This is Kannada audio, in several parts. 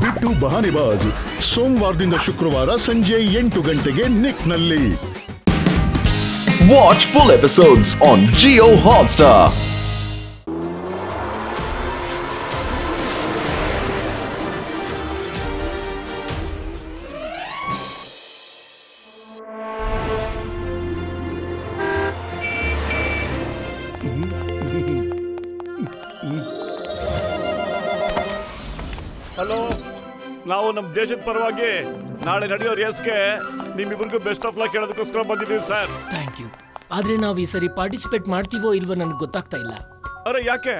ಬಿಟ್ಟು ಬಹಾನಿಬಾಜ್ ಸೋಮವಾರದಿಂದ ಶುಕ್ರವಾರ ಸಂಜೆ 8 ಗಂಟೆಗೆ ನಿಕ್ನಲ್ಲಿ. Watch full episodes on Jio Hotstar. Hello, ನಾವು ನಮ್ಮ ದೇಶದ ಪರವಾಗಿ ನಾಳೆ ನಡೆಯೋ ರೇಸ್ಗೆ ನಿಮ್ಮಿಬ್ಬರಿಗೂ ಬೆಸ್ಟ್ ಆಫ್ ಲಕ್ ಹೇಳೋದಕ್ಕೋಸ್ಕರ ಬಂದಿದ್ದೀವಿ ಸರ್. Thank you. ಆದ್ರೆ ನಾವು ಈ ಸರಿ ಪಾರ್ಟಿಸಿಪೇಟ್ ಮಾಡ್ತೀವೋ ಇಲ್ವೋ ನನಗೆ ಗೊತ್ತಾಗ್ತಾ ಇಲ್ಲ. ಅರೆ ಯಾಕೆ?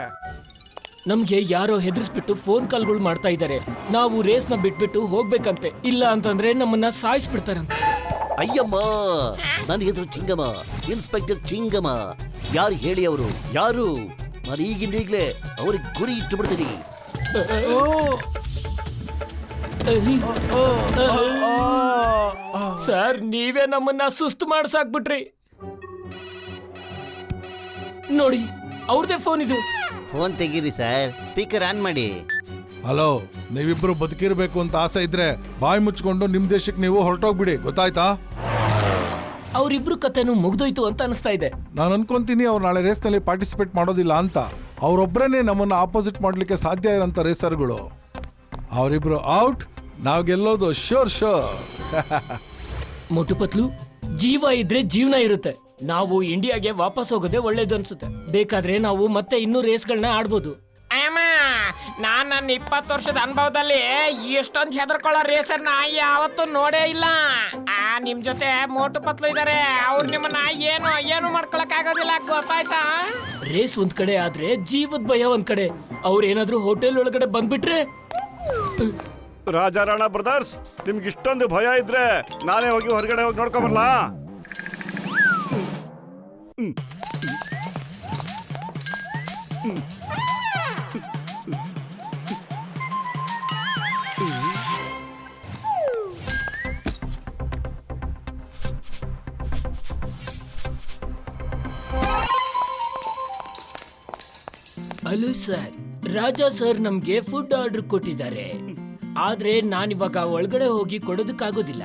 ನಮ್ಗೆ ಯಾರೋ ಹೆದರ್ಸ್ಬಿಟ್ಟು ಫೋನ್ ಕಾಲ್ಗಳು ಮಾಡ್ತಾ ಇದ್ದಾರೆ. ನಾವು ರೇಸ್ ನ ಬಿಟ್ಬಿಟ್ಟು ಹೋಗ್ಬೇಕಂತೆ, ಇಲ್ಲ ಅಂತಂದ್ರೆ ನಮ್ಮನ್ನ ಸಾಯಿಸ್ಬಿಡ್ತಾರಂತೆ. ಅಯ್ಯಮ್ಮ, ನನ್ನ ಹೆಸರು ಚಿಂಗಮ್ಮ, ಇನ್ಸ್ಪೆಕ್ಟರ್ ಚಿಂಗಮ್ಮ. ಯಾರು ಹೇಳಿ ಅವರು ಯಾರು? ನಾನು ಈಗಿಂದೀಗ್ಲೇ ಅವ್ರಿಗೆ ಗುರಿ ಇಟ್ಟು ಬಿಡ್ತೀನಿ. ಸರ್, ನೀವೇ ನಮ್ಮನ್ನ ಸುಸ್ತು ಮಾಡ್ಸಾಕ್ಬಿಟ್ರಿ. ನೋಡಿ, ಅವ್ರದೇ ಫೋನ್ ಇದು. ಫೋನ್ ತೆಗೀರಿ ಸರ್, ಸ್ಪೀಕರ್ ಆನ್ ಮಾಡಿ. ಹಲೋ, ನೀವಿಬ್ರು ಬದುಕಿರ್ಬೇಕು ಅಂತ ಆಸೆ ಇದ್ರೆ ಬಾಯಿ ಮುಚ್ಕೊಂಡು ನಿಮ್ ದೇಶಕ್ಕೆ ನೀವು ಹೊರಟೋಗ್ಬಿಡಿ, ಗೊತ್ತಾಯ್ತಾ? ಅವ್ರಿಬ್ರು ಕತೆನೂ ಮುಗ್ದೋಯ್ತು ಅಂತ ಅನಿಸ್ತಾ ಇದೆ. ನಾನು ಅನ್ಕೊಂತೀನಿ ಅವ್ರು ನಾಳೆ ರೇಸ್ ನಲ್ಲಿ ಪಾರ್ಟಿಸಿಪೇಟ್ ಮಾಡೋದಿಲ್ಲ ಅಂತ. ಅವ್ರೊಬ್ರೇನೆ ನಮ್ಮನ್ನ ಆಪೋಸಿಟ್ ಮಾಡ್ಲಿಕ್ಕೆ ಸಾಧ್ಯ ಇರೋಂಥ ರೇಸರ್ಗಳು. ಅವರಿಬ್ರು ಔಟ್, ನಾವ್ ಗೆಲ್ಲೋದು ಶೋರ್ ಶೋರ್. ಮೊಟುಪತ್ಲು, ಜೀವ ಇದ್ರೆ ಜೀವನ ಇರುತ್ತೆ. ನಾವು ಇಂಡಿಯಾಗೆ ವಾಪಸ್ ಹೋಗೋದೇ ಒಳ್ಳೇದು ಅನ್ಸುತ್ತೆ. ಬೇಕಾದ್ರೆ ನಾವು ಮತ್ತೆ ಇನ್ನೂ ರೇಸ್ಗಳನ್ನ ಆಡ್ಬೋದು. ನಾನ್ ನನ್ನ 20 ವರ್ಷದ ಅನುಭವದಲ್ಲಿ ಎಷ್ಟೊಂದು ಹೆದರ್ಕೊಳ್ಳೋ ರೇಸರ್ನ ಯಾವತ್ತೂ ನೋಡೇ ಇಲ್ಲ. ನಿಮ್ ಜೊತೆ ಮೋಟು ಪತ್ಲು ಇದಾರೆ, ಅವ್ರು ನಿಮ್ಮನ್ನ ಏನು ಮಾಡ್ಕೊಳಕ್ ಆಗೋದಿಲ್ಲ, ಗೊತ್ತಾಯ್ತಾ? ರೇಸ್ ಒಂದ್ ಕಡೆ ಆದ್ರೆ ಜೀವದ ಭಯ ಒಂದ್ ಕಡೆ. ಅವ್ರೇನಾದ್ರೂ ಹೋಟೆಲ್ ಒಳಗಡೆ ಬಂದ್ಬಿಟ್ರೆ? ರಾಜಾರಾಣ ಬ್ರದರ್ಸ್, ನಿಮ್ಗೆ ಇಷ್ಟೊಂದು ಭಯ ಇದ್ರೆ ನಾನೇ ಹೋಗಿ ಹೊರಗಡೆ ಹೋಗಿ ನೋಡ್ಕೊಂಬರ್ಲಾ? ಹಲೋ ಸರ್, ರಾಜಾ ಸರ್ ನಮ್ಗೆ ಫುಡ್ ಆರ್ಡರ್ ಕೊಟ್ಟಿದ್ದಾರೆ. ಆದ್ರೆ ನಾನಿವಾಗ ಒಳಗಡೆ ಹೋಗಿ ಕೊಡೋದಕ್ಕಾಗೋದಿಲ್ಲ.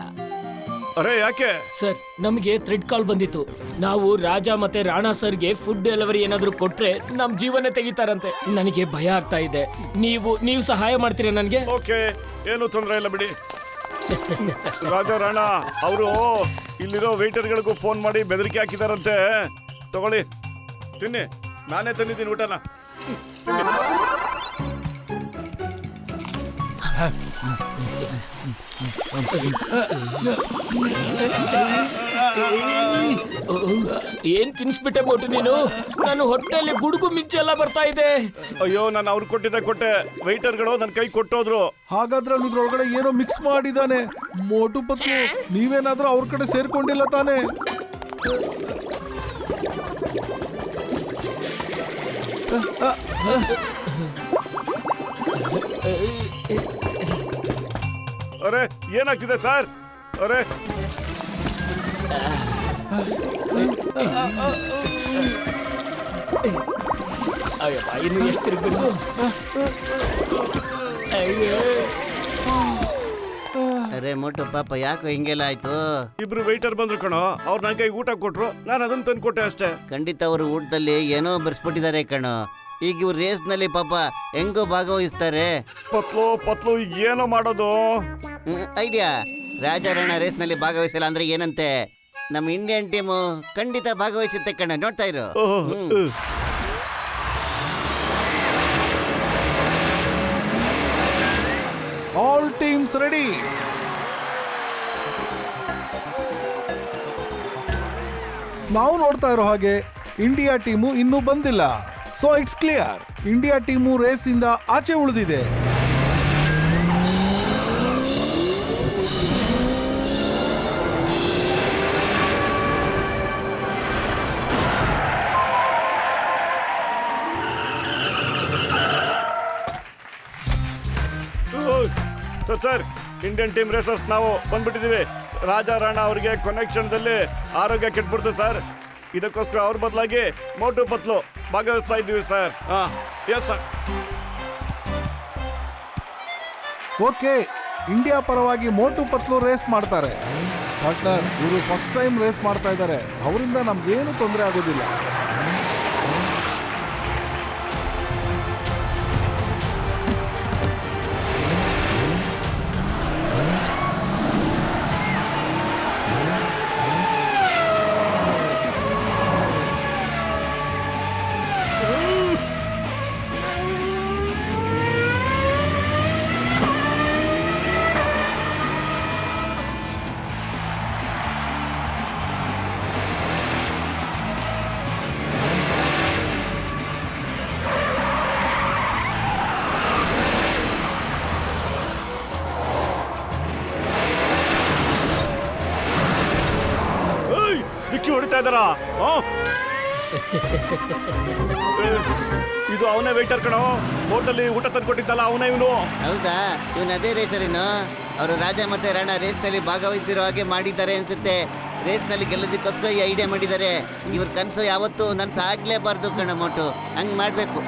ಅರೆ ಯಾಕೆ? ಸರ್, ನಮಗೆ ಥ್ರೆಡ್ ಕಾಲ್ ಬಂದಿತ್ತು. ನಾವು ರಾಜ ಮತ್ತೆ ರಾಣಾ ಸರ್ಗೆ ಫುಡ್ ಡೆಲಿವರಿ ಏನಾದ್ರು ಕೊಟ್ರೆ ನಮ್ ಜೀವನ ತೆಗಿತಾರಂತೆ. ನನಗೆ ಭಯ ಆಗ್ತಾ ಇದೆ. ನೀವು ಸಹಾಯ ಮಾಡ್ತೀರಾ ನನ್ಗೆ? ಓಕೆ, ಏನು ತೊಂದರೆ ಇಲ್ಲ ಬಿಡಿ. ರಾಜಾ ರಾಣ ಅವರು ಇಲ್ಲಿರೋ ವೇಟರ್ಗಳಿಗೂ ಫೋನ್ ಮಾಡಿ ಬೆದರಿಕೆ ಹಾಕಿದಾರಂತೆ. ತಗೊಳ್ಳಿ, ತಿನ್ನಿ. ನಾನೇ ತಂದಿದ್ದೀನಿ ಊಟನ. ಏನ್ ತಿನ್ಸ್ಬಿಟ್ಟೆ ಮೋಟು ನೀನು? ನಾನು ಹೊಟ್ಟೆಯಲ್ಲಿ ಗುಡುಗು ಮಿಂಚೆಲ್ಲ ಬರ್ತಾ ಇದೆ. ಅಯ್ಯೋ, ನಾನು ಅವ್ರು ಕೊಟ್ಟೆ. ವೈಟರ್ಗಳು ನನ್ನ ಕೈ ಕೊಟ್ಟೋದ್ರು. ಹಾಗಾದ್ರೆ ಇದ್ರೊಳಗಡೆ ಏನೋ ಮಿಕ್ಸ್ ಮಾಡಿದಾನೆ. ಮೋಟು ಪತ್ಲು, ನೀವೇನಾದ್ರೂ ಅವ್ರ ಕಡೆ ಸೇರ್ಕೊಂಡಿಲ್ಲ ತಾನೆ? ಅರೆ ಏನಾಗ್ತಿದೆ ಸರ್? ಅರೆ ಅಯ್ಯಪ್ಪ, ಇನ್ನು ಎಷ್ಟು ತಿರುಗಬೇಕು? ಅರೆ ಮೋಟು ಪಾಪ, ಯಾಕೋ ಹಿಂಗೆಲ್ಲ ಆಯ್ತು? ಇಬ್ರು ವೈಟರ್ ಬಂದ್ರು ಕಣೋ. ಅವ್ರು ನನ್ನ ಕೈಗೆ ಊಟ ಕೊಟ್ರು, ನಾನು ಅದನ್ನ ತಂದು ಕೊಟ್ಟೆ ಅಷ್ಟೇ. ಖಂಡಿತ ಅವರು ಊಟದಲ್ಲಿ ಏನೋ ಬರ್ಸ್ಬಿಟ್ಟಿದ್ದಾರೆ ಕಣೋ. ಈಗ ಇವ್ರು ರೇಸ್ ನಲ್ಲಿ ಪಾಪ ಹೆಂಗೋ ಭಾಗವಹಿಸ್ತಾರೆ. ಪತ್ಲು ಈಗ ಏನೋ ಮಾಡೋದು? ಐಡಿಯಾ, ರಾಜಾರಾಣ ರೇಸ್ ನಲ್ಲಿ ಭಾಗವಹಿಸಲ್ಲ ಅಂದ್ರೆ ಏನಂತೆ? ನಮ್ಮ ಇಂಡಿಯನ್ ಟೀಮು ಖಂಡಿತ ಭಾಗವಹಿಸುತ್ತೆ ಕಣ, ನೋಡ್ತಾ ಇರು. All teams ready. ನಾವು ನೋಡ್ತಾ ಇರೋ ಹಾಗೆ ಇಂಡಿಯಾ ಟೀಮು ಇನ್ನೂ ಬಂದಿಲ್ಲ. So it's clear, India team race ಇಂದ ಆಚೆ ಉಳಿದಿದೆ. ಸರ್, ಇಂಡಿಯನ್ ಟೀಮ್ ರೇಸರ್ಸ್ ನಾವು ಬಂದ್ಬಿಟ್ಟಿದೀವಿ. ರಾಜಾ ರಾಣಾ ಅವರಿಗೆ ಕೊನೆಕ್ಷನ್ದಲ್ಲಿ ಆರೋಗ್ಯ ಕೆಟ್ಬಿಡ್ತು ಸರ್. ಇದಕ್ಕೋಸ್ಕರ ಅವ್ರ ಬದಲಾಗಿ ಮೋಟು ಪತ್ಲು ಭಾಗವಹಿಸ್ತಾ ಇದ್ದೀವಿ sir. Yes sir. Okay, India ಪರವಾಗಿ ಮೋಟು ಪತ್ಲು ರೇಸ್ ಮಾಡ್ತಾರೆ. ಪಾರ್ಟ್ನರ್, ಇವರು ಫಸ್ಟ್ ಟೈಮ್ ರೇಸ್ ಮಾಡ್ತಾ ಇದ್ದಾರೆ. ಅವರಿಂದ ನಮ್ಗೇನು ತೊಂದರೆ ಆಗೋದಿಲ್ಲ. ಏಯ್, ಡಿಕ್ಕಿ ಹೊಡಿತಾ ಇದ್ದಾರಾ? ಇದು ಅವನೇ ವೇಟರ್ ಕಣೋ, ಹೋಟೆಲ್ ಊಟ ತಂದ್ಕೊಟ್ಟಿದ್ದಲ್ಲ ಅವನೇ ಇವನು. ಹೌದಾ, ಇವನ್ ಅದೇ ರೇಸರೇನು? ಅವರು ರಾಜ ಮತ್ತೆ ರಾಣ ರೇಸ್ ನಲ್ಲಿ ಭಾಗವಹಿಸಿರೋ ಹಾಗೆ ಮಾಡಿದ್ದಾರೆ ಅನ್ಸುತ್ತೆ. ರೇಸ್ ನಲ್ಲಿ ಗೆಲ್ಲೋದಕ್ಕೋಸ್ಕರ ಈ ಐಡಿಯಾ ಮಾಡಿದ್ದಾರೆ. ಇವ್ರ ಕನ್ಸು ಯಾವತ್ತು ನನ್ಸು ಆಗ್ಲೇಬಾರ್ದು ಕಣ ಮೋಟು, ಹಂಗ್ ಮಾಡ್ಬೇಕು.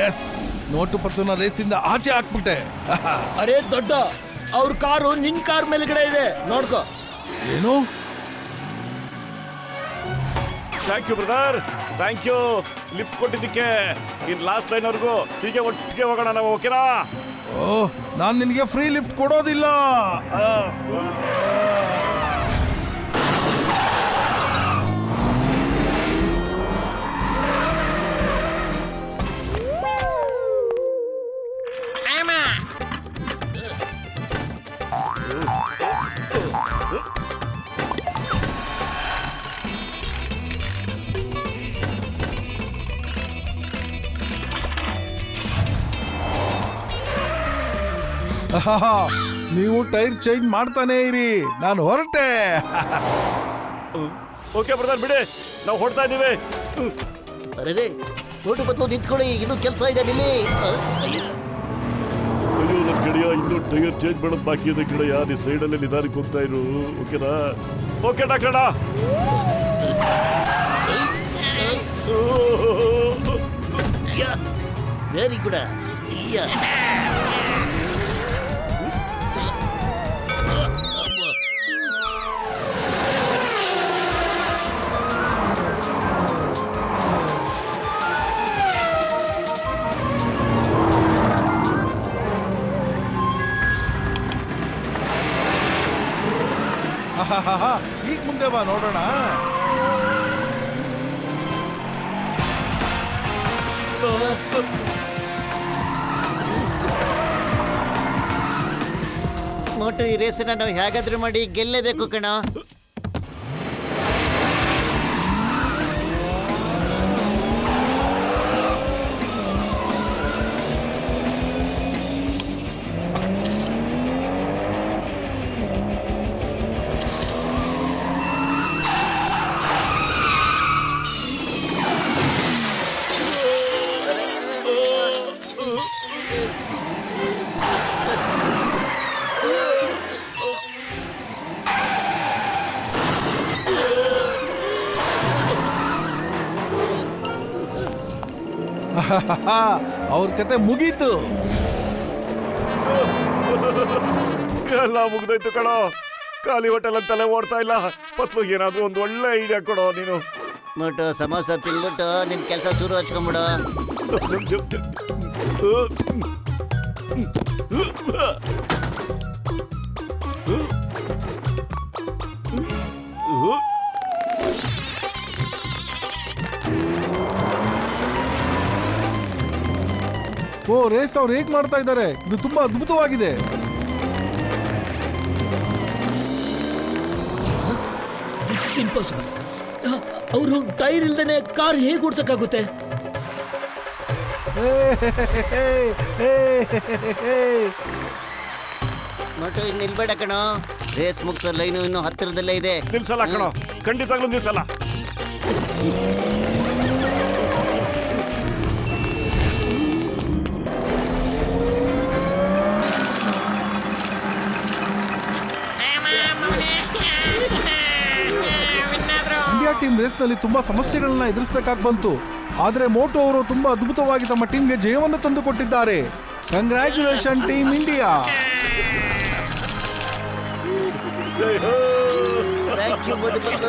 ಎಸ್, ಮೋಟು ಪತ್ಲುನ ರೇಸಿಂದ ಆಚೆ ಹಾಕ್ಬಿಟ್ಟೆ. ಅರೆ ದೊಡ್ಡ, ಅವ್ರ ಕಾರು ನಿನ್ ಕಾರ್ ಮೇಲ್ಗಡೆ ಇದೆ, ನೋಡ್ಕೋ. ಏನು? Thank you brother, thank you lift ಕೊಟ್ಟಿದ್ದಕ್ಕೆ. ಇನ್ ಲಾಸ್ಟ್ ಲೈನ್ವರೆಗೂ ಹೀಗೆ ಒಟ್ಟಿಗೆ ಹೋಗೋಣ ನಾವು, ಓಕೆನಾ? ಓ, ನಾನ್ ನಿನ್ಗೆ ಫ್ರೀ ಲಿಫ್ಟ್ ಕೊಡೋದಿಲ್ಲ. ನೀವು ಟೈರ್ ಚೇಂಜ್ ಮಾಡ್ತಾನೆ ಇರಿ, ನಾನು ಹೊರಟೆ. ಓಕೆ ಬ್ರದರ್, ಬಿಡಿ, ನಾವು ಹೊಡ್ತಾ ಇದ್ದೀವಿ. ಅರೆ, ಮೋಟು ಪತ್ಲು ನಿಂತ್ಕೊಳ್ಳಿ, ಇನ್ನೂ ಕೆಲಸ ಇದೆ ನಿಲ್ಲಿ. ಅಯ್ಯೋ ನನ್ನ ಗೆಳೆಯ, ಇನ್ನೂ ಟೈರ್ ಚೇಂಜ್ ಮಾಡೋದು ಬಾಕಿ ಇದೆ ಗೆಳೆಯ. ನೀ ಸೈಡಲ್ಲೇ ನಿಧಾನಕ್ಕೆ ಹೋಗ್ತಾ ಇರು, ಓಕೆನಾ? Okay doctor. Very good. ಈಗ ಮುಂದೆ ಬಾ, ನೋಡೋಣ. ಮೋಟು, ಈ ರೇಸನ್ನ ನಾವು ಹೇಗಾದ್ರೂ ಮಾಡಿ ಗೆಲ್ಲೇಬೇಕು ಕಣ. ಅವ್ರ ಕತೆ ಮುಗೀತು. ಎಲ್ಲ ಮುಗ್ದೋಯ್ತು ಕಣೋ. ಖಾಲಿ ಹೋಟೆಲ್ ಅಂತಲೇ ಓಡ್ತಾ ಇಲ್ಲ. ಪತ್ಲು ಏನಾದ್ರೂ ಒಂದು ಒಳ್ಳೆ ಐಡಿಯಾ ಕೊಡೋ ನೀನು. ಮೋಟು, ಸಮೋಸ ತಿನ್ಬಿಟ್ಟು ನಿನ್ ಕೆಲಸ ಶುರು ಹಚ್ಕೊಂಬಿಡು. ಓ ರೇಸ್ ಅವ್ರು ಹೇಗ್ ಮಾಡ್ತಾ ಇದ್ದಾರೆ, ಇದು ತುಂಬಾ ಅದ್ಭುತವಾಗಿದೆ. ಇಂಪಾಸಿಬಲ್. ಅವರು ಟೈರ್ ಇಲ್ದೇನೆ ಕಾರ್ ಹೇಗೆ ಓಡ್ಸಕ್ಕಾಗುತ್ತೆ? ಮೋಟು ಇನ್ನು ನಿಲ್ಬೇಡ ಕಣೋ, ರೇಸ್ ಮುಗಿಸೋ ಲೈನು ಇನ್ನು ಹತ್ತಿರದಲ್ಲೇ ಇದೆ. ನಿಲ್ಸಲ್ಲ ಕಣೋ, ಖಂಡಿತವಾಗ್ಲೂ ನಿಲ್ಸಲ್ಲ. ಇಂಡಿಯಾ ಟೀಮ್ ರೇಸ್ ನಲ್ಲಿ ತುಂಬಾ ಸಮಸ್ಯೆಗಳನ್ನ ಎದುರಿಸಬೇಕಾಗಿ ಬಂತು. ಆದ್ರೆ ಮೋಟೋ ಅವರು ತುಂಬಾ ಅದ್ಭುತವಾಗಿ ತಮ್ಮ ಟೀಮ್ಗೆ ಜಯವನ್ನು ತಂದುಕೊಟ್ಟಿದ್ದಾರೆ. Congratulation team India. Thank you, Motu Patlu.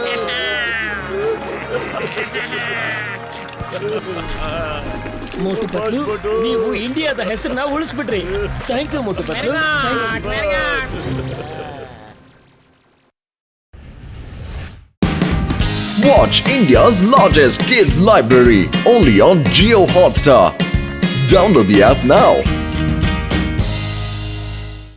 Motu Patlu, ನೀವು ಇಂಡಿಯಾದ ಹೆಸರನ್ನ ಉಳಿಸ್ಬಿಟ್ರಿ. Thank you Motu Patlu. Watch India's largest kids library only on Jio Hotstar. Download the app now.